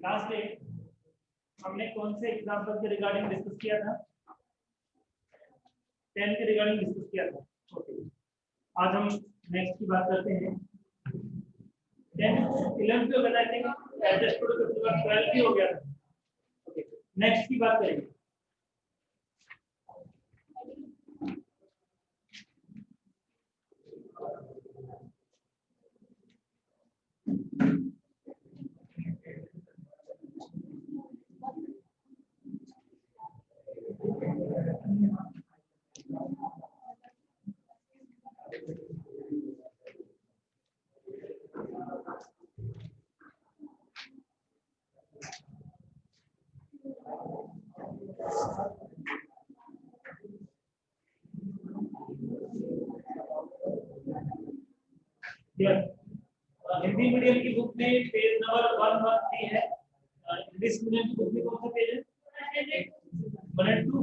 Last day हमने कौन से एग्जांपल के रिगार्डिंग डिस्कस किया था? 10 के रिगार्डिंग डिस्कस किया था। ओके, आज हम नेक्स्ट की बात करते हैं। 10 11 पे बता देंगे, एडजस्ट करो तो 12 भी हो गया था। ओके, नेक्स्ट की बात करेंगे। हिंदी मीडियम की बुक में पेज नंबर 113 है। इंग्लिश मीडियम की बुक में कौन सा पेज है? 102।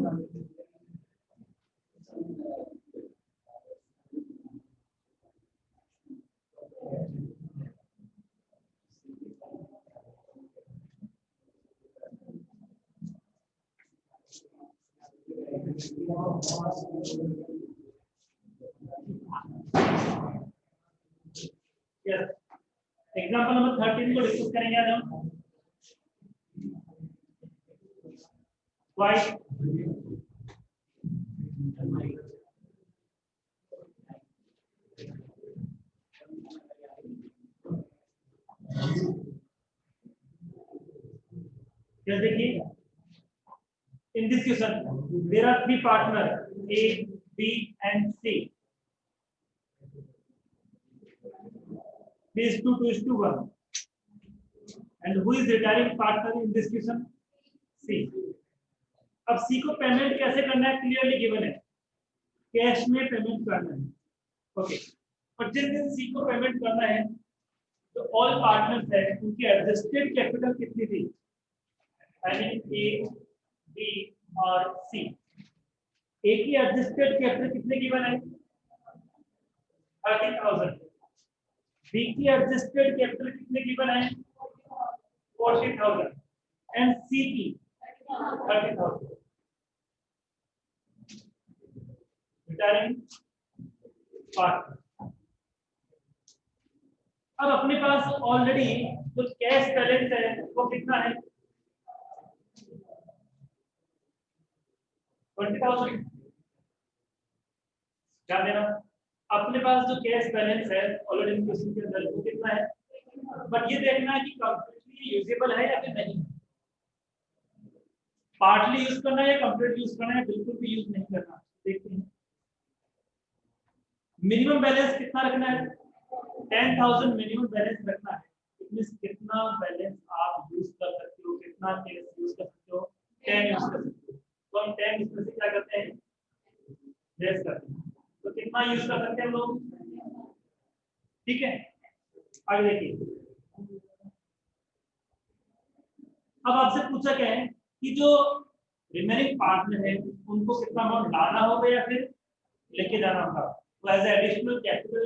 एग्जाम्पल नंबर 13 को डिस्कस करेंगे आज हम। वाइट देखिए, in this question there are 3 partners A, B and C. This 2:1 and who is retiring partner in this question? C. अब C को पेमेंट कैसे करना है क्लियरली गिवन है, कैश में पेमेंट करना है। ओके, और जिस दिन C को पेमेंट करना है तो ऑल पार्टनर्स है उनकी एडजस्टेड कैपिटल कितनी थी? यानी A, B और C। A की एडजस्टेड कैपिटल कितने गिवन है? 30,000। B की एडजस्टेड कैपिटल कितने गिवन है? 40,000 एंड C की 30,000। Retiring partner. अब अपने पास ऑलरेडी जो कैश बैलेंस है वो कितना है? 20,000। क्या देना? अपने पास जो कैश बैलेंस है ऑलरेडी क्वेश्चन के अंदर वो कितना है? बट ये देखना है कि कंप्लीटली यूजेबल है या फिर नहीं। पार्टली यूज करना है या कंप्लीट यूज करना है, बिल्कुल भी यूज नहीं करना। देखते हैं मिनिमम बैलेंस कितना रखना है? 10,000 मिनिमम बैलेंस रखना है। कितना बैलेंस आप यूज कर सकते हो, कितना कैश यूज कर सकते हो? 10 यूज कर सकते हो। तो हम 10 इसमें से क्या करते हैं? लेस करते हैं। तो कितना यूज कर सकते हैं हम लोग? ठीक है, आगे देखिए। अब आपसे पूछा क्या है कि जो रिमेनिंग पार्टनर है उनको कितना अमाउंट लाना होगा या फिर लेके जाना होगा। तो एज एडिशनल कैपिटल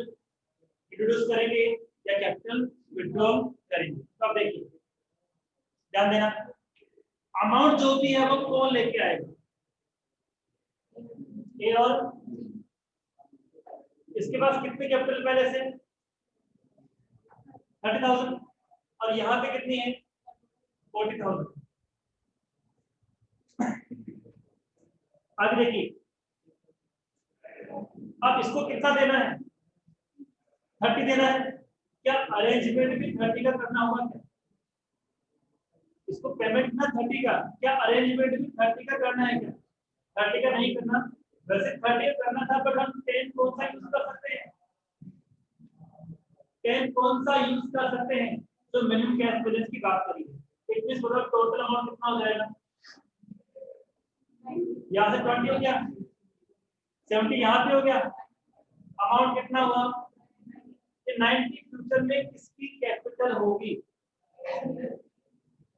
इंट्रोड्यूस करेंगे या कैपिटल विड्रॉल करेंगे। तो अब देखिए, ध्यान देना, अमाउंट जो भी है वो कौन लेके आएगा? ए और इसके पास कितने कैपिटल पहले से? 30,000 और यहाँ पे कितनी है? 40,000। आगे देखिए, अब इसको कितना देना है? 30 देना है। क्या अरेंजमेंट भी 30 का करना होगा? क्या इसको पेमेंट ना 30 का, क्या अरेंजमेंट भी 30 का करना है? क्या 30 का नहीं करना? वैसे 30 करना था, बट हम 10 कौन सा यूज कर सकते हैं? 10 कौन सा यूज कर सकते हैं? तो मिनिमम कैश बैलेंस की बात करी है। इसमें टोटल अमाउंट कितना हो जाएगा? यहाँ से 20 हो गया, 70 यहाँ पे हो गया, अमाउंट कितना हुआ? 90 फ्यूचर में किसकी कैपिटल होगी?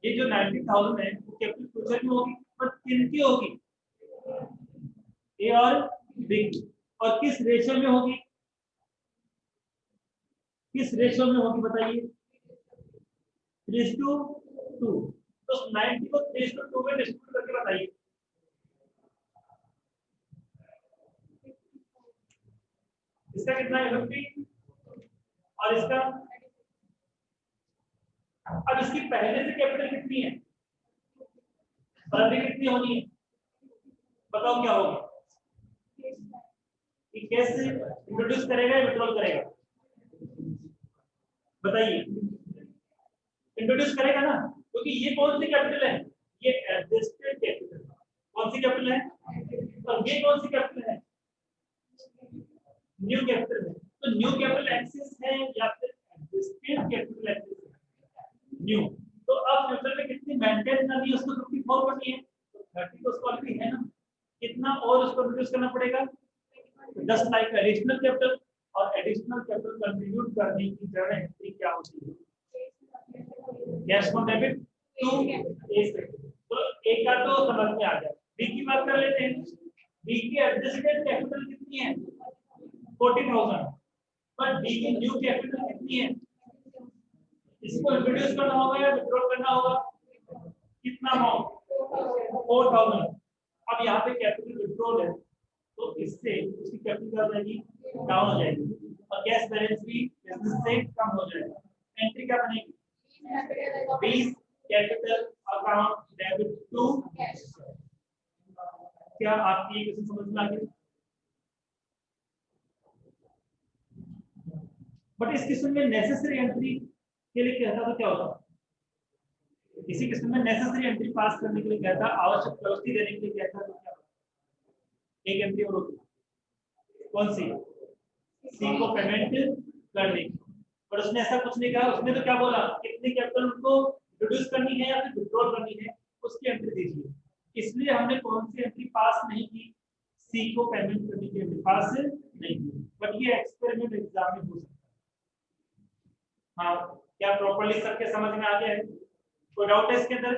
ये जो 90,000 है वो कैपिटल फ्यूचर में होगी, पर किनकी होगी? ए और बी। और किस रेशियो में होगी? किस रेशियो में होगी बताइए? 3:1 2, तो 90 को 3:2 में डिस्ट्रीब्यूट करके बताइए। इसका कितना है 50 और इसका, अब इसकी पहले से कैपिटल कितनी है और अभी कितनी होनी है, बताओ क्या होगा? कि कैसे इंट्रोड्यूस करेगा या विड्रॉल करेगा, बताइए। इंट्रोड्यूस करेगा ना, क्योंकि ये कौन सी कैपिटल है, ये एडजस्टेड कैपिटल। कौन सी कैपिटल है और ये कौन सी कैपिटल है, न्यू कैपिटल है। तो न्यू कैपिटल एक्सिस है या फिर एडजस्टेड कैपिटल एक्सिस है, न्यू। तो अब फ्यूचर में कितनी मेंटेन करनी है उसको, 54 करनी है, तो 30 तो उसको ऑलरेडी है ना, कितना और उसको इंट्रोड्यूस करना पड़ेगा, 10 लाख एडिशनल कैपिटल। और एडिशनल कैपिटल कंट्रीब्यूट करने की जड़ एंट्री क्या होती है, कैश फ्रॉम डेबिट टू ए से। तो एक का तो समझ में आ गया। बी की बात कर लेते हैं। बी की एडजस्टेड कैपिटल कितनी है 40,000, पर बी की न्यू कैपिटल कितनी है, इसको इंट्रोड्यूस करना होगा या विथड्रॉ करना होगा, कितना अमाउंट 4,000। अब यहाँ पे कैपिटल विथड्रॉल है, तो इससे उसकी कैपिटल क्या हो जाएगी, डाउन हो जाएगी, और कैश बैलेंस भी बिजनेस से कम हो जाएगा। एंट्री क्या बनेगी, 20 capital account debit to cash. क्या आपकी ये क्वेश्चन समझ में आ गया? बट इस किस्म में नेसेसरी एंट्री के लिए कहता तो क्या होता, इसी किस्म में नेसेसरी एंट्री पास करने के लिए कहता, आवश्यक प्रवृत्ति देने के लिए कहता तो क्या, एक एंट्री और होती, कौन सी, सी को पेमेंट करने की। पर उसने ऐसा कुछ नहीं कहा, उसने तो क्या बोला, कितनी कैपिटल उनको रिड्यूस करनी है या फिर विथड्रॉ करनी है, उसकी एंट्री दीजिए। इसलिए हमने कौन सी एंट्री पास नहीं की, सी को पेमेंट करने की एंट्री पास नहीं की। बट ये एक्सपेरिमेंट एग्जाम में हो सकता है। हाँ, क्या प्रॉपर्ली सबके समझ में आ गया है? कोई डाउट है इसके अंदर?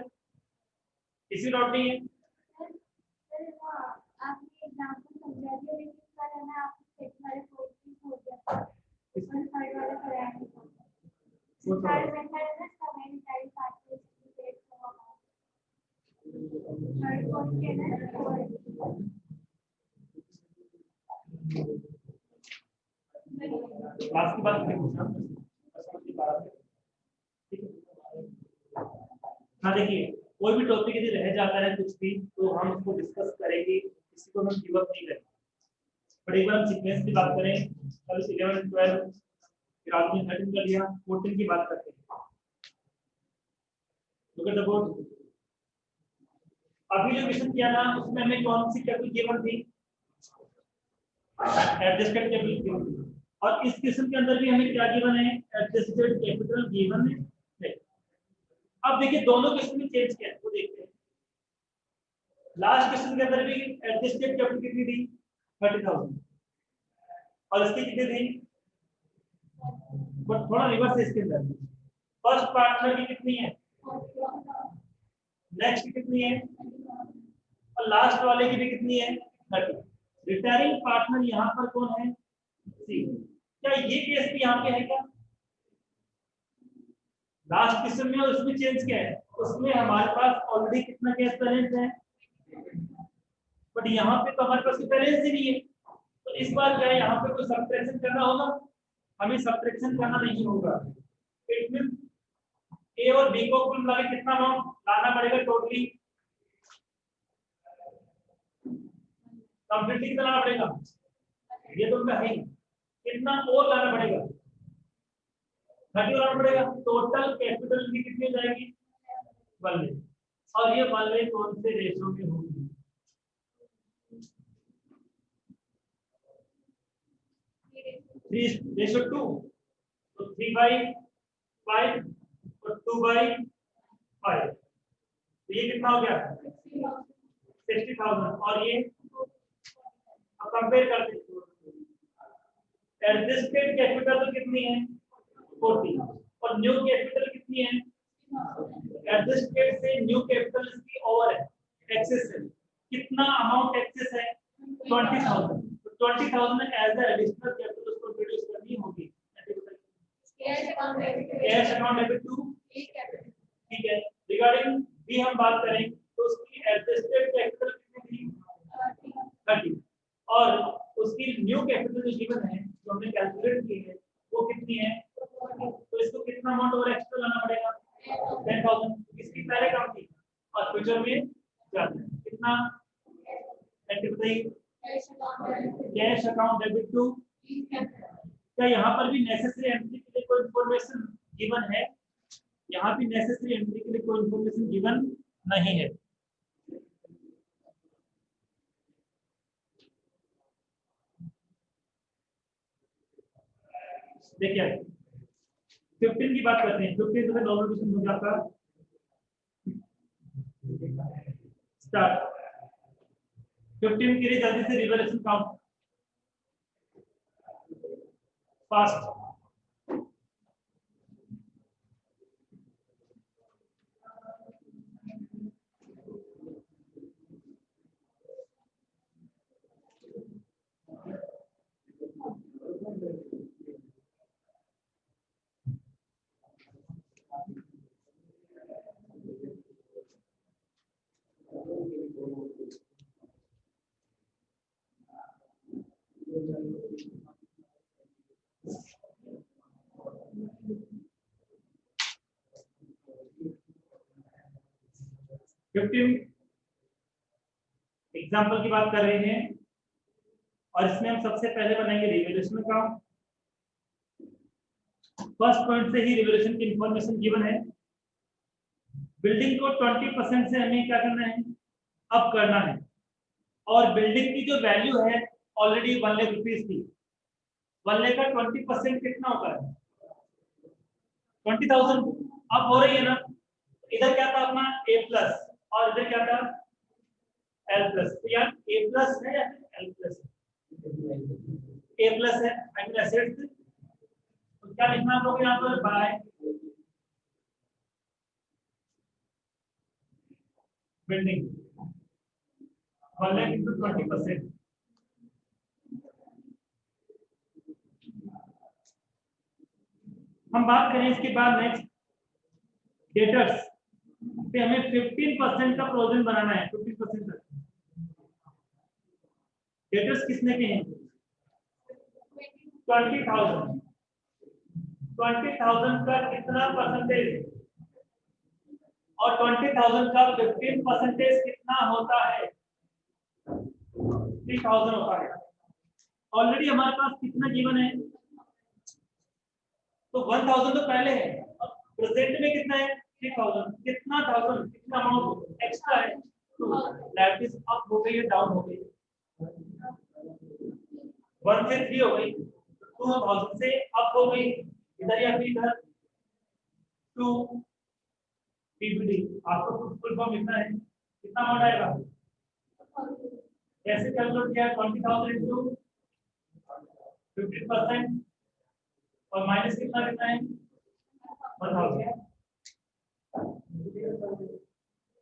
किसी डाउट नहीं है? आपने एग्जांपल समझा दिया, लेकिन सर है ना आपने हमारे कोर्स भी हो गया, इसमें साइड वाला कराया नहीं था। साइड में है ना कमेंट टाइप पार्ट से हुआ साइड कोर्स के ना क्लास की बात करें, हाँ देखिए, कोई भी टॉपिक यदि रह जाता है कुछ भी, तो हम उसको डिस्कस करेंगे, किसी को हम गिव अप नहीं करेंगे। बट एक बार हम सीक्वेंस की बात करें, कल 11 12 फिर आपने 13 कर लिया, 14 की बात करते हैं। Look at the board. अभी जो क्वेश्चन किया ना, उसमें हमें कौन सी कैपिटल गिवन थी, एडजस्टेड कैपिटल गिवन थी। और इस क्वेश्चन के अंदर भी हमें क्या गिवन है, एडजस्टेड कैपिटल गिवन है। अब देखिए दोनों क्वेश्चन में चेंज किया है, वो देखते हैं। लास्ट क्वेश्चन के अंदर भी एडजस्टेड कैपिटल कितनी थी 30,000, और इसकी कितनी थी, बट थोड़ा रिवर्स है इसके अंदर। फर्स्ट पार्टनर की कितनी है, नेक्स्ट की कितनी है, और लास्ट वाले की भी कितनी है 30। रिटायरिंग पार्टनर यहाँ पर कौन है, सी। क्या ये केस भी यहाँ पे है क्या, लास्ट क्वेश्चन में और उसमें चेंज क्या है, उसमें हमारे पास ऑलरेडी कितना कैश बैलेंस है, बट यहाँ पे तो हमारे पास बैलेंस ही नहीं है। तो इस बार क्या है, यहाँ पे कोई सब्ट्रैक्शन करना होगा, हमें सब्ट्रैक्शन करना नहीं होगा। इट मींस ए और बी को कुल मिला के कितना अमाउंट लाना पड़ेगा टोटली, कंप्लीटली लाना पड़ेगा, ये तो उनका है, कितना और लाना पड़ेगा, 30 लाना पड़ेगा। टोटल कैपिटल की कितनी हो जाएगी 1 लाख, और ये 1 लाख कौन से रेशो में होगी, 3:2, तो 3/5 और 2/5, तो ये कितना हो गया 60,000। और ये अब कंपेयर करते हैं, एडजस्टेड कैपिटल तो कितनी है 40, और न्यू कैपिटल कितनी है, एडजस्टेड से न्यू कैपिटल इसकी ओवर है, एक्सेस है। कितना अमाउंट एक्सेस है 20,000, तो 20,000 एज अ एडिशनल कैपिटल उसको प्रोड्यूस करनी होगी। कैश अकाउंट डेबिट टू ठीक है, रिगार्डिंग बी हम बात करें तो उसकी एडजस्टेड कैपिटल कितनी थी 30 और उसकी न्यू कैपिटल जो गिवन है जो हमने कैलकुलेट की है वो कितनी है, तो इसको कितना अमाउंट और एक्स्ट्रा लाना पड़ेगा 10,000। इसकी पहले कम थी और फ्यूचर में ज्यादा है। कितना एंट्री बताइए, कैश अकाउंट डेबिट टू। क्या यहाँ पर भी नेसेसरी एंट्री के लिए कोई इंफॉर्मेशन गिवन है? यहाँ भी नेसेसरी एंट्री के लिए कोई इंफॉर्मेशन गिवन नहीं है। देखिए 15 की बात करते हैं। 15 से नॉर्मल क्वेश्चन हो जाता स्टार्ट। 15 के लिए जल्दी से रिवैल्यूएशन काउंट फास्ट। एग्जाम्पल की बात कर रहे हैं और इसमें हम सबसे पहले बनाएंगे रिवैल्यूएशन अकाउंट। फर्स्ट पॉइंट से ही रिवैल्यूएशन की इंफॉर्मेशन गिवन है। बिल्डिंग को 20% से हमें क्या करना है, अप करना है और बिल्डिंग की जो वैल्यू है ऑलरेडी 1 लाख रुपीस थी। 1 लाख का 20% कितना होता है 20,000। अब हो रही है ना, इधर क्या था अपना a प्लस और इधर क्या था l प्लस। तो यार a प्लस है या l प्लस है? a प्लस है आई मीन एसेट्स। तो क्या लिखना आप लोग यहाँ पर बाय बिल्डिंग 1 लाख इंटू 20%। हम बात करें इसके बाद नेक्स्ट डेटर्स पे हमें 15% का प्रोविजन बनाना है। 15% तक डेटर्स किसने के हैं 20,000। 20,000 का कितना परसेंटेज और 20,000 का 15% कितना होता है 3,000 होता है। ऑलरेडी हमारे पास कितना गिवन है, तो 1,000 तो पहले है, अब प्रेजेंट में कितना है 3,000। कितना थाउजेंड कितना अमाउंट एक्स्ट्रा है, तो दैट इज अप हो गई या डाउन हो गई। 1 से 3 हो गई, 2,000 से अप हो गई इधर या फिर इधर 2 पीबीडी। आपको फुल फॉर्म लिखना है, कितना अमाउंट आएगा कैसे कैलकुलेट किया 20,000 इनटू 15% और माइनस कितना कितना है 1,000।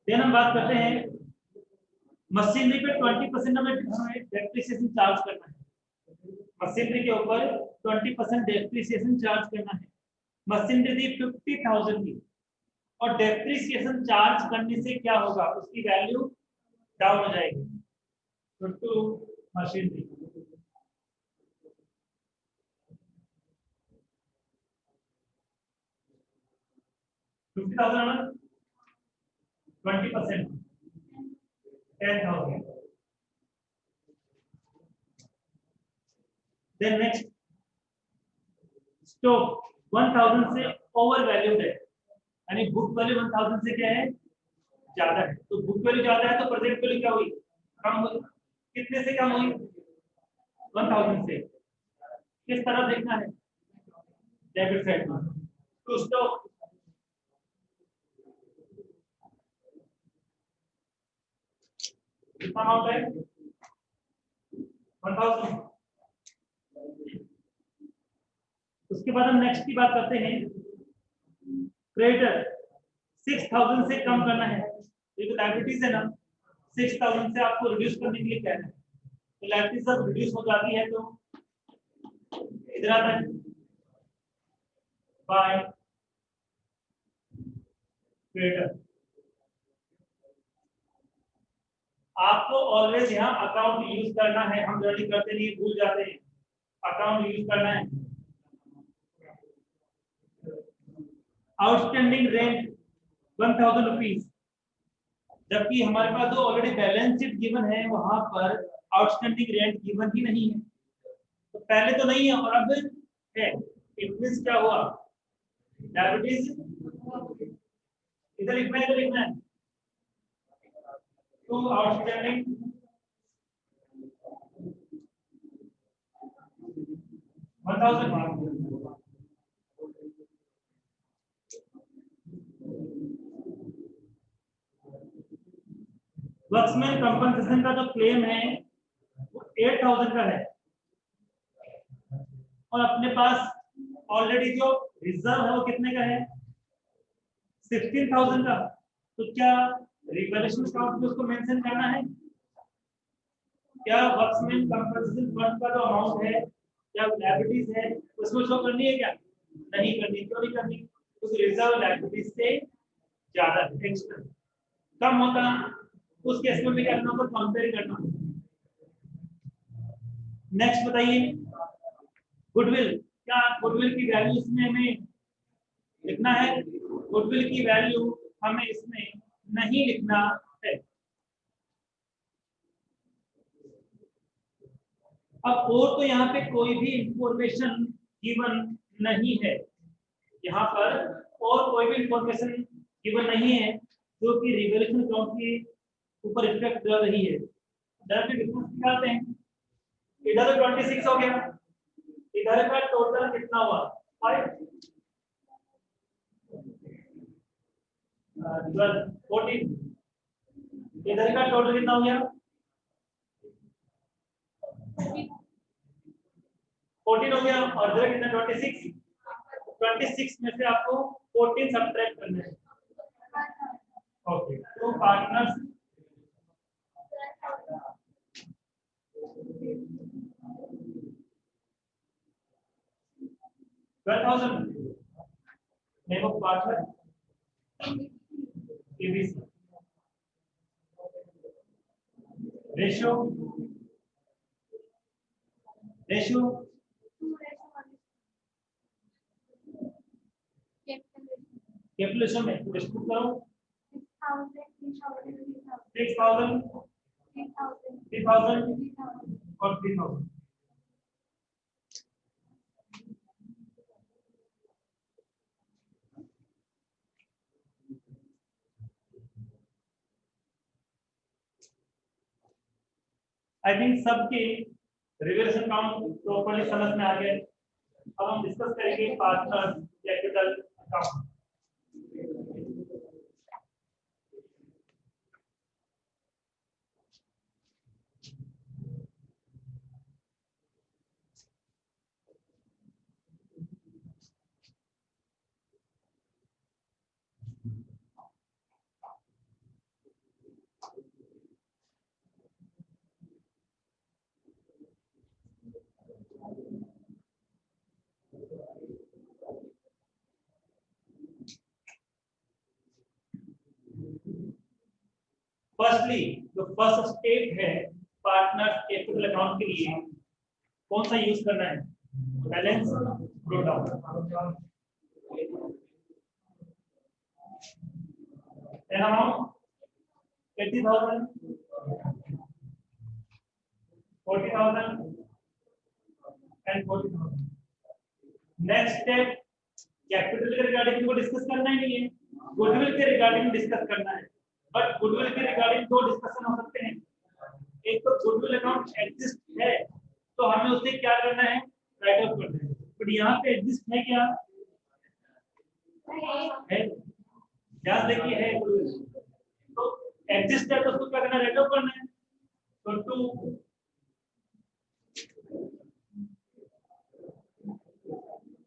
देन हम बात करते हैं मशीनरी पे 20% हमें डेप्रिसिएशन चार्ज करना है। मशीनरी के ऊपर 20% डेप्रिसिएशन चार्ज करना है। मशीनरी दी 50,000 की और डेप्रिसिएशन चार्ज करने से क्या होगा, उसकी वैल्यू डाउन हो जाएगी। To machinery $50,000 20% 10,000। Then next stock 1,000 से ओवर वैल्यूड है, यानी बुक वैल्यू 1,000 से क्या है ज्यादा है। तो बुक वैल्यू ज्यादा है तो प्रेजेंट वैल्यू क्या हुई कम हुई। कितने से कम हुई 1,000 से। किस तरह देखना है डेबिट साइड में। तो स्टॉक कितना अमाउंट है 1,000। उसके बाद हम नेक्स्ट की बात करते हैं क्रेडिटर 6,000 से कम करना है। ये तो लायबिलिटीज है ना, 6,000 से आपको रिड्यूस करने के लिए क्या है, तो लायबिलिटी सब रिड्यूस हो जाती है तो इधर आता है बाय क्रेडिटर। आपको ऑलवेज यहाँ अकाउंट यूज करना है, हम जल्दी करते नहीं, भूल जाते हैं। अकाउंट यूज करना है। आउटस्टैंडिंग रेंट 1000 रुपीज, जबकि हमारे पास जो ऑलरेडी बैलेंस शीट गिवन है वहां पर आउटस्टैंडिंग रेंट गिवन ही नहीं है। तो पहले तो नहीं है और अब है। इट मींस क्या हुआ, लायबिलिटीज इधर लिखना है, इधर लिखना है। तो आउटस्टैंडिंग 1000। वर्कमैन कंपनसेशन का जो क्लेम है वो 8000 का है और अपने पास ऑलरेडी जो रिजर्व है वो कितने का है, 16000 का। तो क्या रिवैल्यूएशन अकाउंट में उसको मेंशन करना है? क्या वर्कमैन कंपनसेशन फंड का जो अमाउंट है या लायबिलिटीज है उसमें शो करनी है क्या? नहीं करनी। क्यों नहीं करनी? क्योंकि रिजर्व लायबिलिटीज से ज्यादा एक्स्ट्रा कम होता, उस केस में क्या करना होगा, कंपेयर करना होगा। नेक्स्ट बताइए, गुडविल। क्या गुडविल की वैल्यू इसमें हमें लिखना है? गुडविल की वैल्यू हमें इसमें नहीं लिखना है। अब और तो यहाँ पे कोई भी इंफॉर्मेशन गिवन नहीं है, यहाँ पर और कोई भी इंफॉर्मेशन गिवन नहीं है जो कि रिवैल्यूएशन अकाउंट के ऊपर इफेक्ट कर रही है। डायरेक्ट डिफरेंस निकालते हैं। इधर 26 हो गया, इधर का टोटल कितना हुआ, 5 12 14। इधर का टोटल कितना हो गया, 14 हो गया। और इधर कितना, 26। 26 में से आपको 14 सब्ट्रैक्ट करना है। ओके, तो partners 12,000 name of partner ABC. Ratio ratio capital में डिस्ट्रीब्यूट करो, 6000 3000 और 3000। आई थिंक सबके रिवैल्यूएशन अकाउंट प्रॉपर्ली समझ में आ गए। अब हम डिस्कस करेंगे पार्टनर्स कैपिटल अकाउंट। फर्स्टली जो फर्स्ट स्टेप है पार्टनर्स कैपिटल अकाउंट के लिए कौन सा यूज करना है, balance brought down. An amount 80,000 40,000 and 40,000। Next step capital के रिगार्डिंग को डिस्कस करना ही नहीं है, गुडविल के रिगार्डिंग डिस्कस करना है। बट गुडविल के रिगार्डिंग दो डिस्कशन हो सकते हैं। एक तो गुडविल अकाउंट एग्जिस्ट है तो हमें उसे क्या करना है, राइट ऑफ करना है। बट यहाँ पे एग्जिस्ट है क्या, है, ध्यान देखिए है। तो एग्जिस्ट है तो उसको क्या करना है, राइट ऑफ करना है। तो 2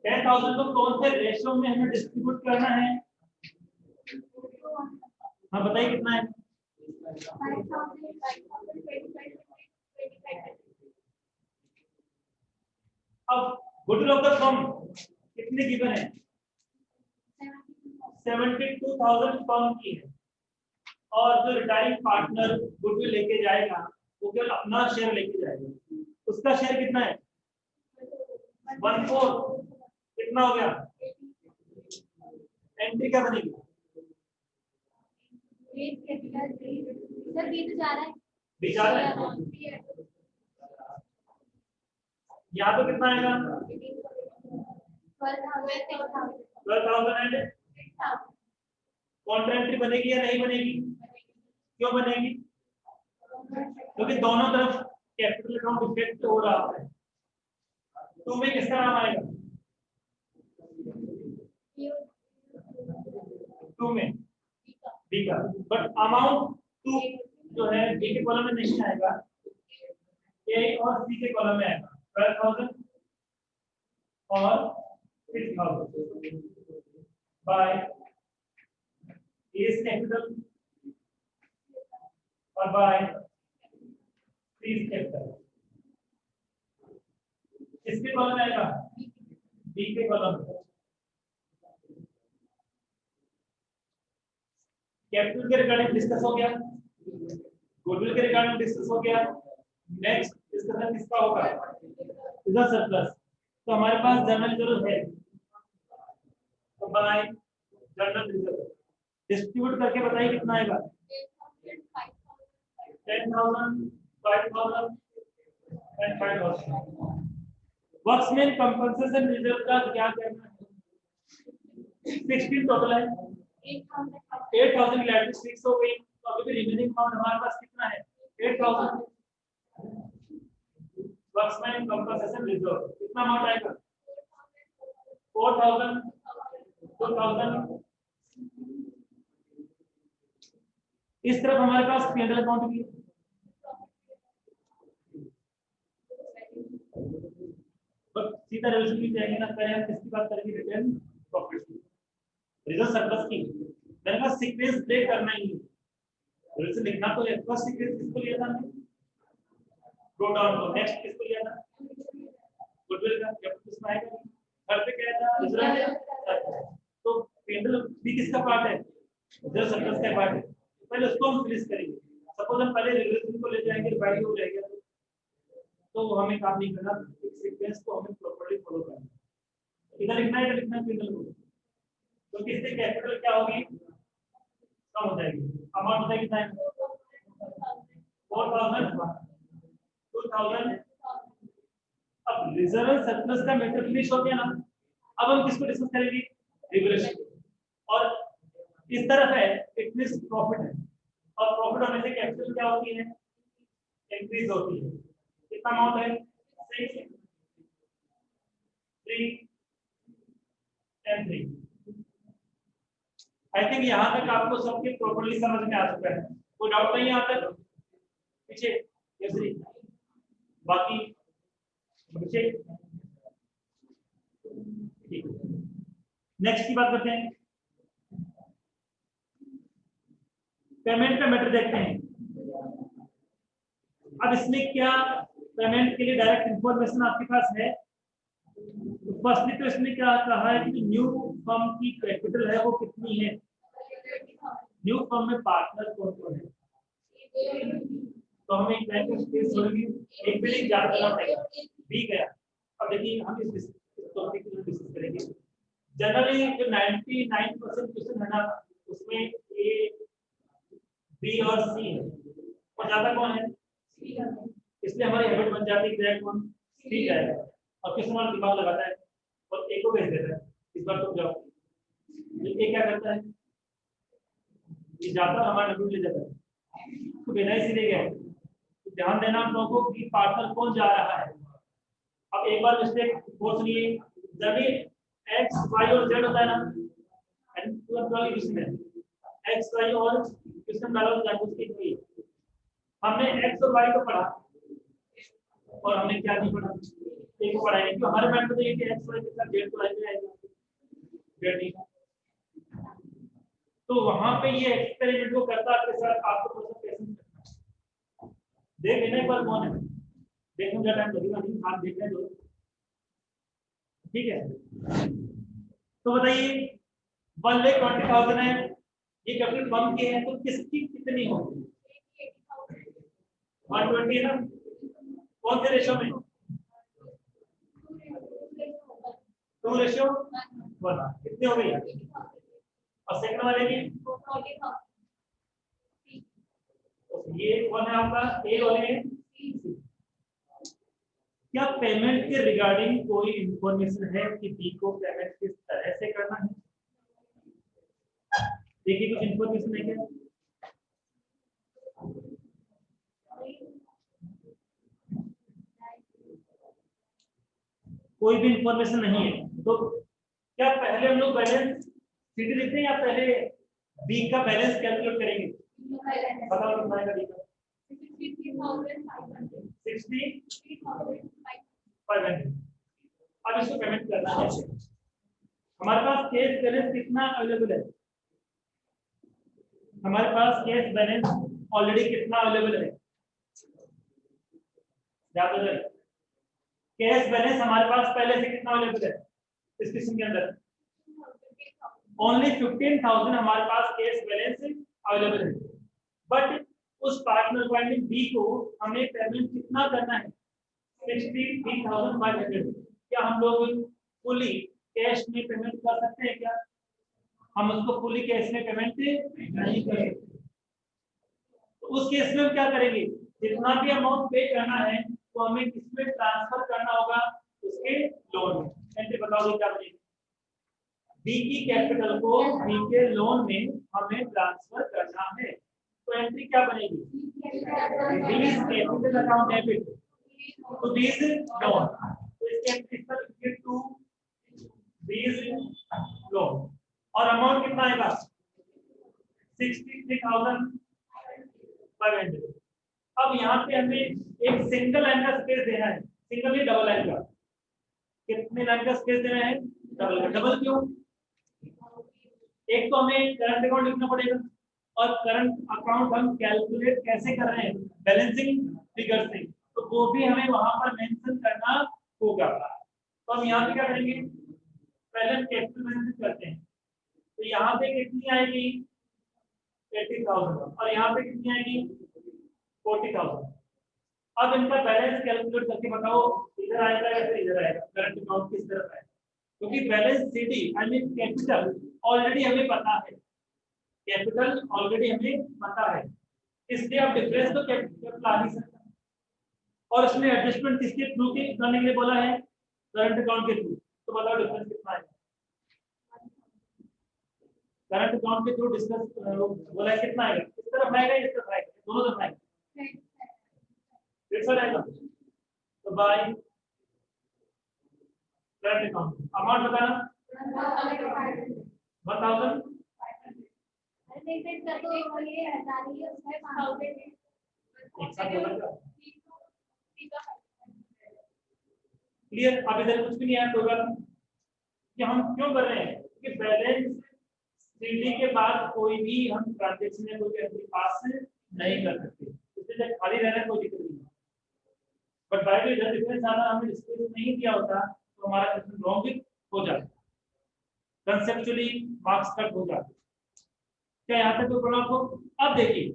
10,000 को कौन से रेशियो में हमें डिस्ट्रीब्यूट करना है, हाँ बताइए कितना है। अब गुडविल ऑफ द फर्म कितने गिवन है, 72,000 फर्म की है। और जो रिटायरिंग पार्टनर गुडविल लेके जाएगा वो केवल अपना शेयर लेके जाएगा। उसका शेयर कितना है? 1/4। कितना हो गया? एंट्री क्या बनेगी? सर बी तो जा रहा है, बी जा रहा है। यहाँ पे कितना आएगा? 12,000 एंड काउंटर एंट्री बनेगी या नहीं बनेगी? क्यों बनेगी? क्योंकि दोनों तरफ कैपिटल अकाउंट इफेक्ट हो रहा है। तो में किसका नाम आएगा? टू में बी का, बट अमाउंट टू जो है बी के कॉलम में नहीं आएगा, ए और सी के कॉलम में आएगा। 12,000 और 6,000 बाय एस कैपिटल और बाय सी कैपिटल। किसके कॉलम में आएगा? बी के कॉलम में। कैपिटल के रिगार्डिंग डिस्कस हो गया, गुडविल के रिगार्डिंग डिस्कस हो गया। नेक्स्ट डिस्कशन किसका होगा? Reserve surplus. तो हमारे पास जनरल रिजर्व है, तो बाय जनरल रिजर्व डिस्ट्रीब्यूट करके बताइए कितना आएगा? 10,000, 5,000 एंड 5,000। वर्क्समैन कंपनसेशन रिजर्व का क्या करना है? 16 टोटल है, 8,000 लेट 6 हो गई, तो अभी भी रिमेनिंग अमाउंट हमारे पास कितना है? 8,000। वर्क्समैन कंपनसेशन रिजर्व कितना अमाउंट आएगा? 4,000, 2,000। इस तरफ हमारे पास पी&एल अकाउंट भी है, बस सीधा रेवेन्यू भी जाएंगे ना, करें हम किसकी बात करेंगे? रिटर्न प्रॉफिट की, रिजर्व सरप्लस की। मेरे पास सीक्वेंस ब्रेक करना ही है, वैसे लिखना तो है। फर्स्ट सीक्वेंस किसको लिया था हमने? ड्रॉ डाउन को। नेक्स्ट किसको लिया था? गुडविल का। जब किसमें आएगा? थर्ड पे क्या था? रिजर्व। तो पी&एल भी किसका पार्ट है? रिजर्व सरप्लस का पार्ट है। पहले उसको हम फिनिश करेंगे। सपोज हम पहले रिजर्व को ले जाएंगे, डिवाइड हो जाएगा, तो हमें काम नहीं करना, एक सीक्वेंस को हमें प्रॉपर्ली फॉलो करना है। इधर लिखना है, इधर लिखना है पी&एल को, क्योंकि इससे कैपिटल क्या होगी? कम हो जाएगी। अमाउंट होता है कितना? 4,000, 2,000। अब रिजर्व सरप्लस का मैटर फिनिश हो गया ना। अब हम किसको डिस्कस करेंगे? रिवैल्यूएशन। और इस तरफ है इट मींस प्रॉफिट है, और प्रॉफिट होने से कैपिटल क्या होती है? इंक्रीज होती है। कितना अमाउंट है? 6, 3 एंड 3। आई थिंक यहाँ तक आपको सबके प्रॉपर्ली समझ में आ चुका है। कोई डाउट नहीं यहाँ तक? पीछे केसरी, बाकी पीछे ठीक। नेक्स्ट की बात करते हैं, पेमेंट का मैटर देखते हैं। अब इसमें क्या पेमेंट के लिए डायरेक्ट इंफॉर्मेशन आपके पास है? तो फर्स्टली तो इसमें क्या कहा है कि न्यू फर्म की कैपिटल है वो कितनी है? न्यू फर्म में पार्टनर कौन कौन है? तो हमें एक बैंक स्पेस होगी, एक बिल्डिंग ज्यादा करना पड़ेगा। बी गया। अब देखिए हम इस टॉपिक को डिस्कस करेंगे। जनरली जो 99% क्वेश्चन है ना, उसमें ए, बी और सी है, और ज्यादा कौन है? सी। इसलिए हमारी हैबिट बन जाती है कि डायरेक्ट कौन? सी जाएगा, और किस हमारा दिमाग लगाता है और ए को भेज देता है, इस बार तुम जाओ। ये क्या करता है? ये जाता हमारा नंबर ले जाता है, तो बिना ही सीधे गया। तो ध्यान देना आप लोगों को कि पार्टनर कौन जा रहा है। अब एक बार मिस्टेक हो सुनिए, जब भी एक्स वाई और जेड होता है ना, इसमें एक्स वाई और किसने डाला होता है उसकी, हमने एक्स और वाई को पढ़ा और हमने क्या नहीं पढ़ा? एक को पढ़ाएंगे, क्यों? हमारे माइंड में तो ये कि एक्स वाई के साथ जेड तो आएगा, जेड नहीं। तो वहां पे ये एक्सपेरिमेंट वो करता आपके साथ, आपको थोड़ा सा पेशेंस रखना है। देख लेना एक बार कौन है, देखने का टाइम लगेगा नहीं, आप देख लें ठीक है। तो बताइए 1,20,000 है, ये कैपिटल कम की है तो किसकी कितनी होगी? 120 है ना। कौन से रेशो में? 2:1 कितनी हो गई? और सेकंड वाले की ये कौन है आपका? ए और ए। क्या पेमेंट के रिगार्डिंग कोई इंफॉर्मेशन है कि बी को पेमेंट किस तरह से करना है? देखिए कुछ इंफॉर्मेशन है क्या? कोई भी इंफॉर्मेशन नहीं है तो क्या पहले हम लोग बैलेंस शीट लिखते हैं या पहले बी का बैलेंस कैलकुलेट करेंगे? बताओ कितना आएगा बी का? 60,500। अब इसको पेमेंट करना है। हमारे पास कैश बैलेंस कितना अवेलेबल है? हमारे पास कैश बैलेंस ऑलरेडी कितना अवेलेबल है? याद रखिए कैश बैलेंस हमारे पास पहले से कितना अवेलेबल है इस किस्म के अंदर? ओनली 15,000 हमारे पास कैश बैलेंस अवेलेबल है। बट उस पार्टनर रिक्वायरमेंट बी को हमें पेमेंट कितना करना है? 63,500। क्या हम लोग फुली कैश में पेमेंट कर सकते हैं क्या? हम उसको फुली कैश में पेमेंट नहीं कर सकते। तो उस केस में हम क्या करेंगे? जितना भी अमाउंट पे करना है तो हमें किसमें ट्रांसफर करना होगा? उसके लोन में। एंट्री बताओगे क्या बनेगी? बी की कैपिटल को बी के लोन में हमें ट्रांसफर करना है तो एंट्री क्या बनेगी? बीज कैपिटल अकाउंट डेबिट टू बीज लोन। तो इसके एंट्री पर लिखिए टू बीज लोन और अमाउंट कितना आएगा? 63,500। अब यहाँ पे हमें एक सिंगल लाइन का स्पेस देना है। सिंगल नहीं डबल लाइन का। कितने लाइन का स्पेस देना है? डबल। डबल क्यों? एक तो हमें करंट अकाउंट लिखना पड़ेगा और करंट अकाउंट हम कैलकुलेट कैसे कर रहे हैं? बैलेंसिंग फिगर से। तो वो भी हमें वहां पर मेंशन करना होगा। तो हम यहाँ पे क्या करेंगे? पहले कैपिटल मेंशन करते हैं। तो यहाँ पे कितनी आएगी? 80,000 और यहाँ पे कितनी आएगी? 40,000। अब इनका बैलेंस कैलकुलेट करके बताओ इधर आएगा या फिर इधर आएगा? करंट अकाउंट किस तरफ आएगा? क्योंकि balance CD I mean capital already हमें पता है। कैपिटल ऑलरेडी हमें पता है इसलिए अब डिफरेंस तो कैपिटल आ नहीं सकता। और उसमें एडजस्टमेंट किसके थ्रू के करने के लिए बोला है? करंट अकाउंट के थ्रू। तो बताओ डिफरेंस कितना है? करंट अकाउंट के थ्रू डिस्कस बोला है कितना आएगा? इस तरफ आएगा इस तरफ आएगा? दोनों तरफ आएगा। फिर से आएगा तो बाय करंट अकाउंट अमाउंट बताना 1,000। क्लियर? अब इधर कुछ भी नहीं है कोई बात नहीं। कि हम क्यों कर रहे हैं कि बैलेंस सीडी के बाद कोई भी हम ट्रांजैक्शन में कोई अपने पास नहीं कर सकते। इसलिए खाली रहना कोई दिक्कत नहीं। बट बाय द इधर डिफरेंस ज्यादा हमने डिस्प्ले नहीं दिया होता तो हमारा क्वेश्चन रॉन्ग हो जाता, कंसेप्चुअली मार्क्स कट हो जाते। क्या यहाँ पे कोई प्रॉब्लम हो? अब देखिए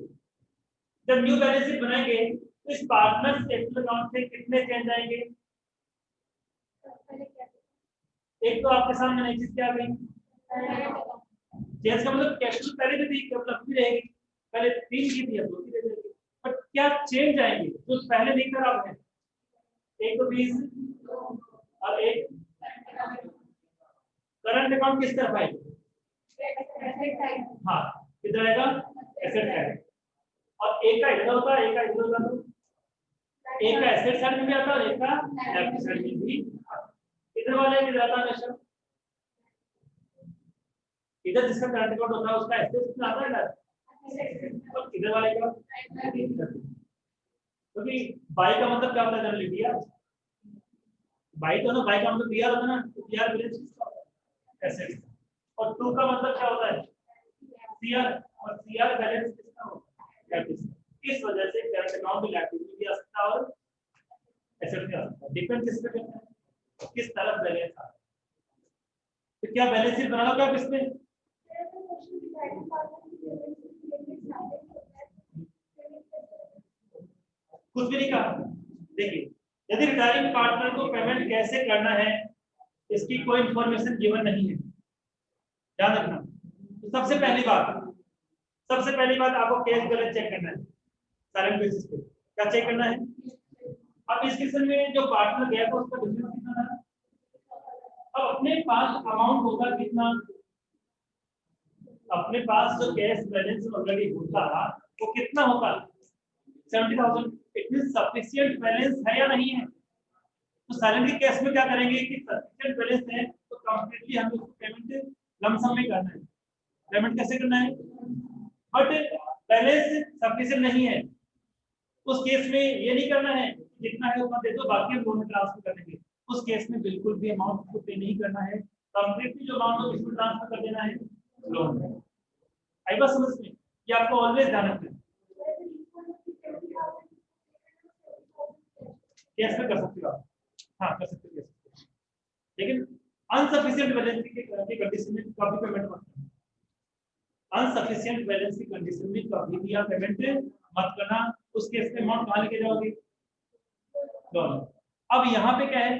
जब न्यू बैलेंस शीट बनाएंगे तो इस पार्टनर्स कैपिटल अकाउंट से कितने चेंज आएंगे? एक तो आपके सामने नई चीज क्या आ गई? चेंज का मतलब कैपिटल पहले भी थी कैपिटल अभी भी रहेगी। पहले 3 की थी अब 2 की रहेगी। बट क्या चेंज आएंगे जो पहले नहीं खराब है? एक तो 20 और एक करंट अकाउंट किस तरफ आएगा? हाँ किधर आएगा? Asset side. और एक का इधर होता है एक का इधर होता है। एक का एसेट साइड में भी आता है और एक का लायबिलिटी साइड में भी आता है। इधर वाले किधर आता है हमेशा? इधर जिसका करंट अकाउंट होता है उसका एसेट में आता है ना। और इधर वाले का क्योंकि बाई का मतलब क्या होता है जनरली? डीआर। बाई तो ना बाई का मतलब डीआर होता है ना। तो डीआर बैलेंस किसका होता है? एसेट। और टू का मतलब क्या होता है? सीआर। और सीआर बैलेंस किसका होता है? कैपिटल। इस वजह से करंट अकाउंट भी लायबिलिटी भी आ सकता है और एसेट भी आ सकता है। डिपेंड किस पे करता है? किस तरफ बैलेंस आता है। तो क्या बैलेंस शीट बना लो क्या इसमें? कुछ भी नहीं कहा। देखिए, यदि रिटायरिंग पार्टनर को पेमेंट कैसे करना है इसकी कोई इंफॉर्मेशन गिवन नहीं है, ध्यान रखना। तो सबसे पहली बात आपको कैश बैलेंस चेक करना है साइलेंट बेसिस पे। क्या चेक करना है? अब इस किस्म में जो पार्टनर गया था उसका डिफरेंस कितना था? अब अपने पास अमाउंट होगा कितना? अपने पास जो कैश बैलेंस ऑलरेडी होता वो कितना होगा? 70,000। इट मींस सफिशिएंट बैलेंस है या नहीं है? तो साइलेंट के केस में क्या करेंगे कि सफिशिएंट बैलेंस है तो कंप्लीटली हमें उसको पेमेंट लमसम में करना है। पेमेंट कैसे करना है? बट बैलेंस सफिशिएंट नहीं है उस केस में ये नहीं करना है जितना है उतना दे दो, बाकी हम लोन में ट्रांसफर कर देंगे। उस केस में बिल्कुल भी अमाउंट को पे नहीं करना है, कंप्लीटली जो अमाउंट है उसको ट्रांसफर कर देना है लोन में। आई बात समझ में? ये आपको ऑलवेज ध्यान रखना है। केस में कर सकते हो आप, हाँ कर सकते हो, लेकिन अनसफिशिएंट बैलेंस की कंडीशन में कभी पेमेंट मत करना। अनसफिशिएंट बैलेंस की कंडीशन में कभी भी आप पेमेंट मत करना। उस केस में अमाउंट कहां लेके जाओगे? लोन। अब यहाँ पे क्या है,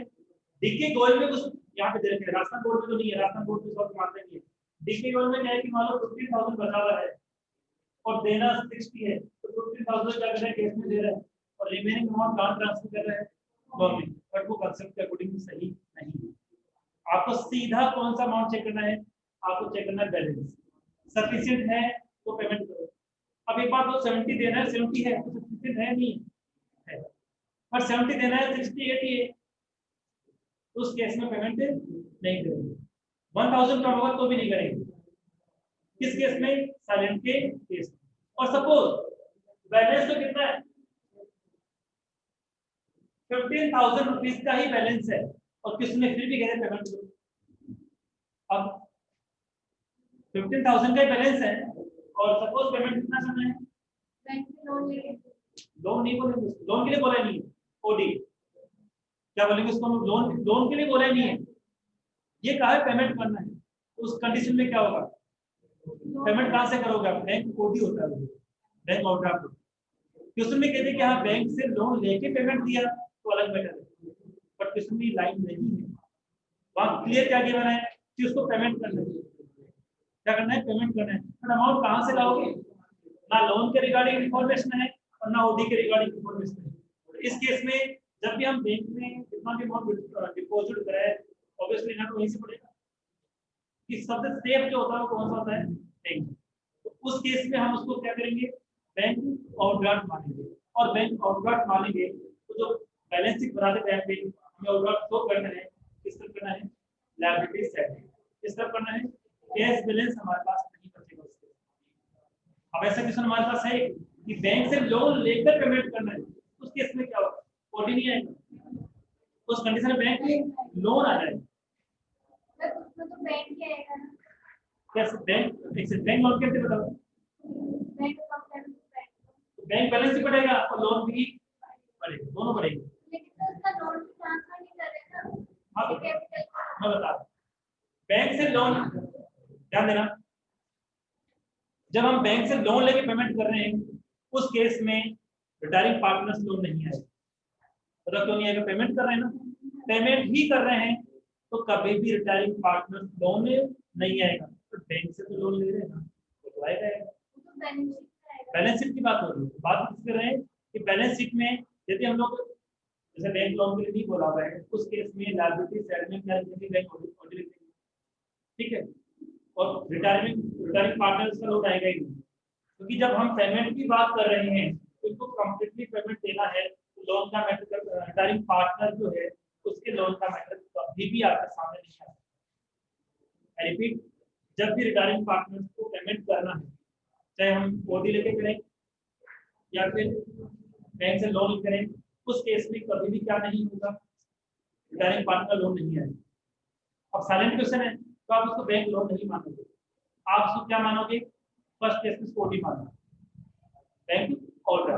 डीके गोल में कुछ यहाँ पे दे रखे हैं, राजस्थान बोर्ड में तो नहीं है, राजस्थान बोर्ड में सब मानते नहीं है। डीके गोल में क्या है कि मान लो 15,000 बचा हुआ है और देना 60 है, तो 15,000 क्या कर रहे हैं केस में दे रहे हैं और रिमेनिंग अमाउंट कहां ट्रांसफर कर रहे हैं? लोन में। बट वो कंसेप्ट के अकॉर्डिंग सही नहीं है। आपको सीधा कौन सा अमाउंट चेक करना है? आपको चेक करना है बैलेंस सफिशिएंट है तो पेमेंट करो। अब एक बात तो 70 देना है, 70 है तो सफिशिएंट है नहीं है, पर 70 देना है 60 80 है, उस केस में पेमेंट नहीं करेंगे। 1000 कम होगा तो भी नहीं करेंगे। किस केस में? साइलेंट के केस में। और सपोज बैलेंस तो कितना है? 15,000 रुपीज का ही बैलेंस है और किसने फिर भी कह रहे पेमेंट करो। अब 15,000 का ही बैलेंस है और सपोज पेमेंट कितना करना है? बैंक से लोन लेके लोन नहीं बोलेंगे, लोन के लिए बोला नहीं है, ओडी क्या बोलेंगे उसको? लोन, लोन के लिए बोला नहीं है, ये कहा है पेमेंट करना है। उस कंडीशन में क्या होगा? पेमेंट कहां से करोगे आप? बैंक ओडी होता है, बैंक ओवरड्राफ्ट। क्वेश्चन में कहते हैं कि हाँ बैंक से लोन लेके पेमेंट दिया तो अलग मैटर है, बट क्वेश्चन में लाइन नहीं है। वहां क्लियर क्या गिवन है कि उसको पेमेंट करना है। क्या करना है? पेमेंट करना है। बट अमाउंट कहां से लाओगे? ना लोन के रिगार्डिंग इंफॉर्मेशन है और ना ओडी के रिगार्डिंग इंफॉर्मेशन है। तो इस केस में जब भी हम बैंक में कितना भी अमाउंट डिपॉजिट करें, ऑब्वियसली ना तो वहीं से पड़ेगा कि सबसे सेफ जो होता है वो कौन सा होता है? बैंक। तो उस केस में हम उसको क्या करेंगे? बैंक ओवरड्राफ्ट मानेंगे। और बैंक ओवरड्राफ्ट मानेंगे तो जो बैलेंस शीट बनाते टाइम पे हमें ओवरड्राफ्ट शो करना है। किस तरह करना है? Liability side. किस तरह करना है? कैश बैलेंस हमारे पास नहीं बचेगा उसके। अब ऐसा क्वेश्चन हमारे पास है कि बैंक से लोन लेकर पेमेंट करना है, उस केस में क्या होगा? ओडी नहीं आएगा, उस कंडीशन में बैंक लोन आ जाएगा। उसमें तो बैंक ही आएगा ना। कैसे बैंक? एक से बैंक लोन कैसे बताओ? बैंक का बैंक बैलेंस ही बढ़ेगा और लोन भी बढ़ेगा, दोनों बढ़ेंगे। लेकिन तो उसका लोन ट्रांसफर नहीं कर रहे ना। हाँ तो कैपिटल मैं बता रहा हूं। बैंक से लोन, ध्यान देना, जब हम बैंक से लोन लेके पेमेंट कर रहे हैं उस केस में रिटायरिंग पार्टनर्स लोन नहीं आएगा। पता क्यों नहीं आएगा? पेमेंट कर रहे हैं ना, पेमेंट ही कर रहे हैं तो कभी भी रिटायरिंग पार्टनर्स लोन नहीं आएगा। तो बैंक से तो लोन ले रहे हैं ना, तो आएगा। तो बैलेंस शीट में आएगा। बैलेंस शीट की बात हो रही है। बात किस कर रहे हैं कि बैलेंस शीट में यदि हम लोग जैसे बैंक लोन के लिए नहीं बोला हुआ है उस केस में लायबिलिटी साइड में क्या लिखेंगे? बैंक ऑडिट लिखेंगे, ठीक है। और रिटायरिंग पार्टनर्स का लोन आएगा ही नहीं, क्योंकि जब हम पेमेंट की बात कर रहे हैं तो इनको कंप्लीटली पेमेंट देना है तो लोन का मैटर, रिटायरिंग पार्टनर जो है उसके लोन का मैटर कभी भी आपके सामने नहीं आता। आई रिपीट, जब भी रिटायरिंग पार्टनर्स को पेमेंट करना है, चाहे हम ओडी लेके करें या फिर बैंक से लोन करें, उस केस में कभी भी क्या नहीं होगा? रिटायरिंग पार्टनर लोन नहीं आएगा। अब साइलेंट क्वेश्चन है तो आप उसको बैंक लोन नहीं मानोगे, आप उसको क्या मानोगे? फर्स्ट केस में ओडी मानोगे, बैंक और।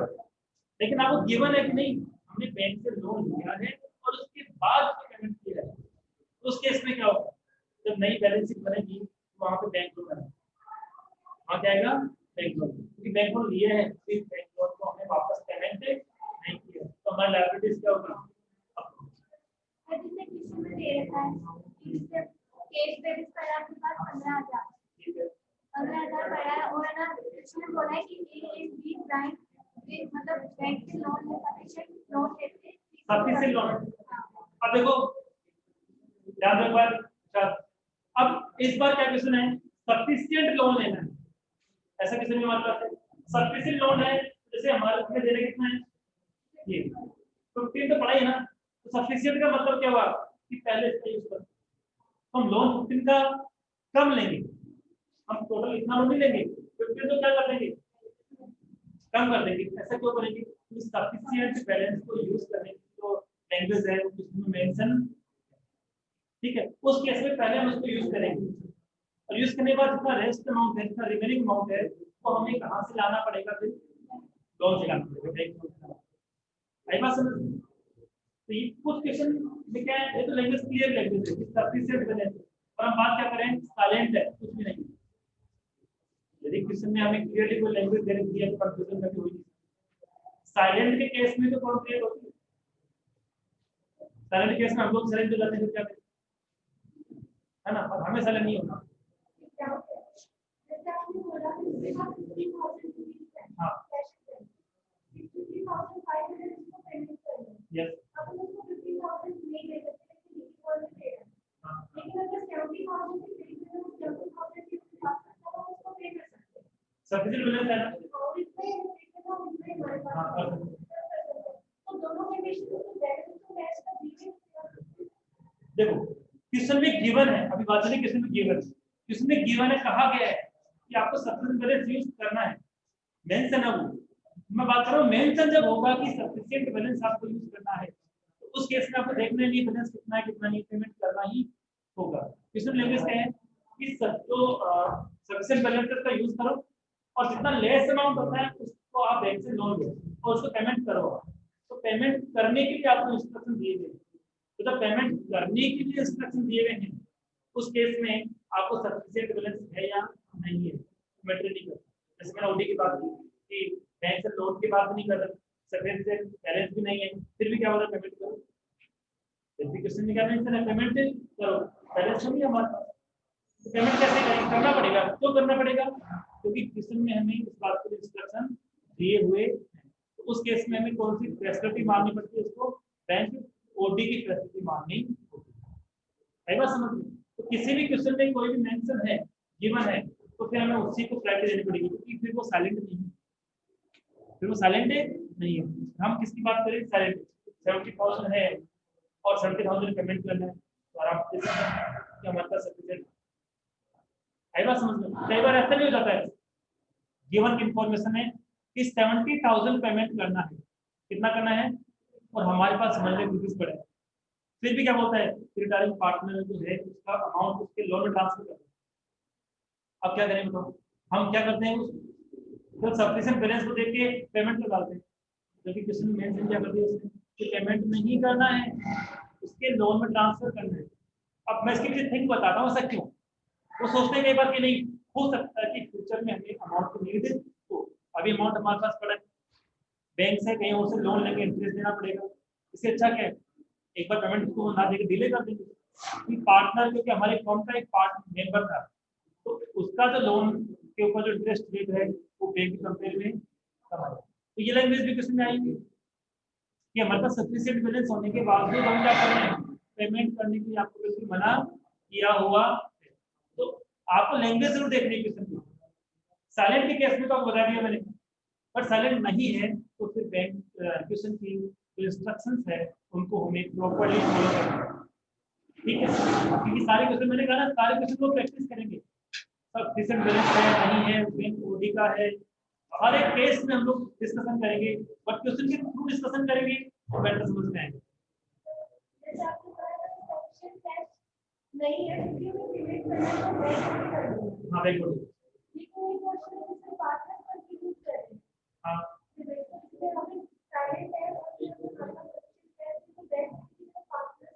लेकिन आपको गिवन है कि नहीं हमने बैंक से लोन लिया है और उसके बाद पेमेंट किया है, तो उस केस में क्या होगा? जब नई बैलेंस शीट बनेगी तो वहां पे बैंक लोन आएगा, वहां क्या आएगा? Bank loan. क्योंकि बैंक लोन लिए है, फिर बैंक लोन को हमें वापस पेमेंट नहीं किया। हमारा लायबिलिटीज क्या होगा? और जिससे किसी में दे रखा है कि जिससे केस बेसिस पर आपके पास 15,000 ठीक है 15,000 पड़ा है और ना इसमें बोला है कि ए इज बी प्राइम मतलब बैंक से लोन ले सफिशिएंट लोन लेते सफिशिएंट लोन। अब देखो ध्यान रखो बार। अब इस बार क्या क्वेश्चन है? सफिशिएंट लोन लेना है, ऐसा क्वेश्चन में हमारे पास है। सफिशिएंट लोन है जैसे हमारे में देना कितना है? ये 15 तो पड़ा ही ना, तो सफिशिएंट का मतलब क्या हुआ कि पहले इसका यूज कर, हम लोन 15 का कम लेंगे, हम टोटल इतना लोन नहीं लेंगे, 15 तो क्या कर देंगे? कम कर देंगे। ऐसा क्यों करेंगे? तो सफिशिएंट बैलेंस को यूज करने की जो लैंग्वेज है वो उसमें मेंशन, ठीक है, उस केस में पहले हम उसको यूज करेंगे और यूज करने के बाद जितना रेस्ट अमाउंट है, जितना रिमेनिंग अमाउंट है, वो हमें कहां से लाना पड़ेगा? फिर लोन से लाना पड़ेगा। आई बात समझ? तो ये कुछ क्वेश्चन में क्या है, ये तो लैंग्वेज क्लियर लैंग्वेज है कि सफिशिएंट बैलेंस, और हम बात क्या करें? साइलेंट है, कुछ भी नहीं। यदि क्वेश्चन में हमें क्लियरली कोई लैंग्वेज दे रखी है तो कंफ्यूजन कभी होगी। साइलेंट के केस में तो कौन क्लियर होती है? साइलेंट केस में हम लोग साइलेंट हो जाते हैं, तो क्या करें? है ना, और हमें साइलेंट नहीं होना। जैसे आपने बोला 50,000 हाँ पेमेंट करना यस अपन उसको 50,000 नहीं दे सकते लेकिन इक्वल दे रहा है। लेकिन अगर 70,000 की खरीद में 70,000 की बात करता है उसको पे कर सकते हैं। सफिशिएंट बैलेंस है ना? और इसमें हमारे पास तो दोनों कंडीशन तो बैलेंस तो मैच कर दीजिए। देखो क्वेश्चन में गिवन है, अभी बात चली क्वेश्चन में गिवन है, क्वेश्चन में गिवन है, कहा गया है कि आपको सफिशिएंट बैलेंस यूज करना है, मेंशन है वो। मैं बात कर रहा हूँ मेंशन जब होगा कि सफिशिएंट बैलेंस आपको यूज करना है, तो उस केस में आपको देखना नहीं बैलेंस कितना है कितना नहीं, पेमेंट करना ही होगा। क्वेश्चन लैंग्वेज क्या है कि सफिशिएंट बैलेंस का यूज करो और जितना लेस अमाउंट होता है उसको आप बैंक से लोन लो और उसको पेमेंट करो। तो पेमेंट करने के लिए आपको इंस्ट्रक्शन दिए गए, तो जब पेमेंट करने के लिए इंस्ट्रक्शन दिए गए हैं उस केस में आपको सफिशिएंट बैलेंस है या नहीं है मैटर नहीं करता। जैसे मैंने ओडी की बात की कि बैंक से लोन की बात नहीं कर रहा, सफिशिएंट बैलेंस भी नहीं है, फिर भी क्या हो रहा है? पेमेंट करो। क्वेश्चन में क्या मेंशन है? पेमेंट करो, बैलेंस नहीं है हमारे पास, तो पेमेंट कैसे करेंगे? करना पड़ेगा। क्यों करना पड़ेगा? क्योंकि क्वेश्चन में हमें इस बात के लिए इंस्ट्रक्शन दिए हुए हैं। तो उस केस में हमें कौन सी फैसिलिटी माननी पड़ती है? उसको बैंक ओडी की फैसिलिटी माननी होती है। बात समझ में? तो किसी भी क्वेश्चन में कोई भी मेंशन है, गिवन है, तो फिर हमें उसी को प्रायोरिटी देनी पड़ेगी, क्योंकि फिर वो साइलेंट नहीं है, फिर वो साइलेंट नहीं है। हम किसकी बात करें? साइलेंट 70,000 है और 70,000 पेमेंट करना है, तो आप कि हमारे पास सफिशिएंट। कई बार समझ में, कई बार ऐसा भी हो जाता है गिवन इंफॉर्मेशन है कि 70,000 पेमेंट करना है, कितना करना है, और हमारे पास 100 रुपीज पड़े, फिर भी क्या बोलता है रिटायरिंग पार्टनर जो है उसका अमाउंट उसके लोन में ट्रांसफर कर। अब क्या करें बताओ? हम क्या करते हैं? तो सफिशिएंट बैलेंस को देख के पेमेंट कर डालते हैं, जबकि क्वेश्चन में मेंशन क्या कर दिया उसने कि पेमेंट नहीं करना है, उसके लोन में ट्रांसफर करना है। अब मैं इसके पीछे थिंक बताता हूँ, ऐसा क्यों? वो सोचते हैं कई बार कि नहीं हो सकता है कि फ्यूचर में हमें अमाउंट को नीड है, तो अभी अमाउंट हमारे पास पड़ा है, बैंक से कहीं और से लोन लेके इंटरेस्ट देना पड़ेगा, इससे अच्छा क्या है एक बार पेमेंट को ना देके डिले कर देंगे। पार्टनर क्योंकि हमारे फर्म का एक पार्ट मेंबर था, तो उसका जो लोन के ऊपर जो इंटरेस्ट रेट है वो बैंक की कंपेयर में कम आएगा। तो ये लैंग्वेज भी क्वेश्चन में आएगी कि हमारे पास सफिशिएंट बैलेंस होने के बावजूद हम क्या कर रहे हैं? पेमेंट करने के लिए आपको बिल्कुल मना किया हुआ है। तो आपको लैंग्वेज जरूर देखनी है क्वेश्चन में। साइलेंट के केस में तो आपको बता दिया मैंने, पर साइलेंट नहीं है तो फिर बैंक क्वेश्चन की जो इंस्ट्रक्शंस है उनको हमें प्रॉपर्ली फॉलो करना है। ठीक है, क्योंकि सारे क्वेश्चन मैंने कहा ना, सारे क्वेश्चन को प्रैक्टिस करेंगे। सफिशिएंट बैलेंस है नहीं है, बैंक ओडी का है, हर एक केस में हम लोग डिस्कशन करेंगे, बट क्वेश्चन के थ्रू डिस्कशन करेंगे तो बेटर समझ में आएगा। जैसे आपको पता है सफिशिएंट कैश नहीं है क्योंकि वो पेमेंट करना तो बैंक कर दूंगा। हाँ वेरी गुड। लेकिन एक क्वेश्चन है जिससे पार्टनर कंट्रीब्यूट कर रहे हैं। हाँ इसमें हमें साइलेंट है और फिर हमारे पास सफिशिएंट कैश है तो बैंक के पार्टनर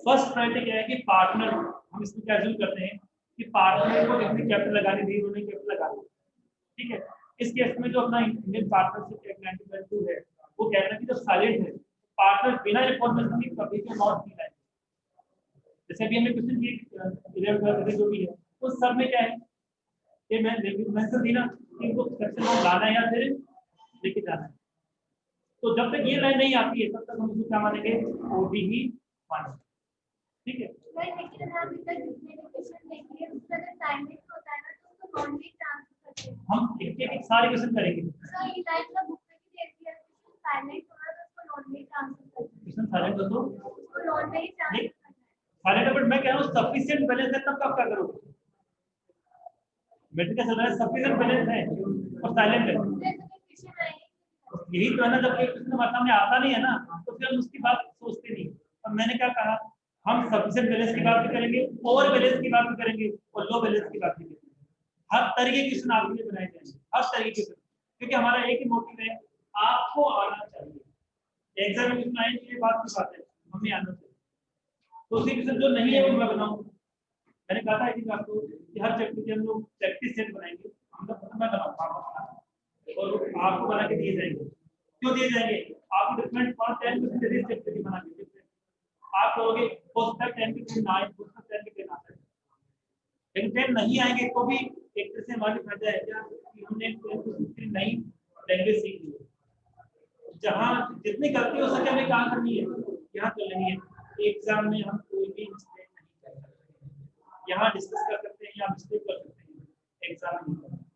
फर्स्ट प्रायोरिटी क्या है कि पार्टनर, हम इसमें क्या अज्यूम करते हैं कि पार्टनर को जितनी कैपिटल लगानी थी उन्होंने कैपिटल लगा दी। ठीक है, इस केस में जो अपना इंडियन पार्टनरशिप एक्ट 1992 है वो कहता है कि जो साइलेंट है पार्टनर बिना इन्फॉर्मेशन के कभी भी नॉट फील आए। जैसे अभी हमने क्वेश्चन किए 11 जो भी है उस सब में क्या है ये मैं मेंशन दी ना कि इनको सेक्शन में लाना है या फिर लेके जाना है। तो जब तक ये लाइन नहीं आती है तब तक हम उसको क्या मानेंगे ओडी ही मानेंगे। ठीक है लेकिन हम इधर डिक्टेशन देखिए उसका जो टाइमिंग होता है ना तो उसको नॉन में ट्रांसफर करते हैं। हम एक सारे क्वेश्चन करेंगे। सर ये लाइन का बुक में भी देती है साइलेंट होगा तो उसको नॉन में ट्रांसफर करते हैं। क्वेश्चन साइलेंट हो तो उसको नॉन में ही ट्रांसफर करना है। साइलेंट बट मैं कह रहा हूँ सफिशिएंट बैलेंस है तब कब क्या करोगे। मेट्रिक का चल रहा है सफिशिएंट बैलेंस है और साइलेंट है यही तो है ना। जब एक क्वेश्चन हमारे सामने आता नहीं है ना तो फिर हम उसकी बात सोचते नहीं। अब मैंने क्या कहा हम सफिशिएंट बैलेंस की बात भी करेंगे ओवर बैलेंस की बात भी करेंगे और लो बैलेंस की बात भी करेंगे। हर तरह के क्वेश्चन आपके लिए बनाए जाएंगे हर तरह के क्वेश्चन क्योंकि हमारा एक ही मोटिव है आपको आना चाहिए। एग्जाम में क्वेश्चन आए ये बात की बात है हमें आना चाहिए। तो उसी क्वेश्चन जो नहीं है वो मैं बनाऊँ। मैंने कहा था आई थिंक आपको कि हर चैप्टर के हम लोग प्रैक्टिस सेट बनाएंगे हम लोग मैं बनाऊंगा और आपको बना के दिए जाएंगे। क्यों दिए जाएंगे आपको डिफरेंट 10 क्वेश्चन दे चैप्टर की बना के आप कहोगे हो सकता है 10 के 10 ना आए हो सकता है 10 के 10 आ जाए लेकिन 10 नहीं आएंगे तो भी एक तरह से हमारी फायदा है क्या कि हमने नई लैंग्वेज सीख ली है। जहाँ जितनी गलती हो सके हमें कहाँ करनी है यहाँ कर लेनी है। एग्जाम में हम कोई भी मिस्टेक नहीं कर सकते यहाँ डिस्कस कर सकते हैं यहाँ मिस्टेक कर सकते हैं एग्जाम में नहीं कर सकते।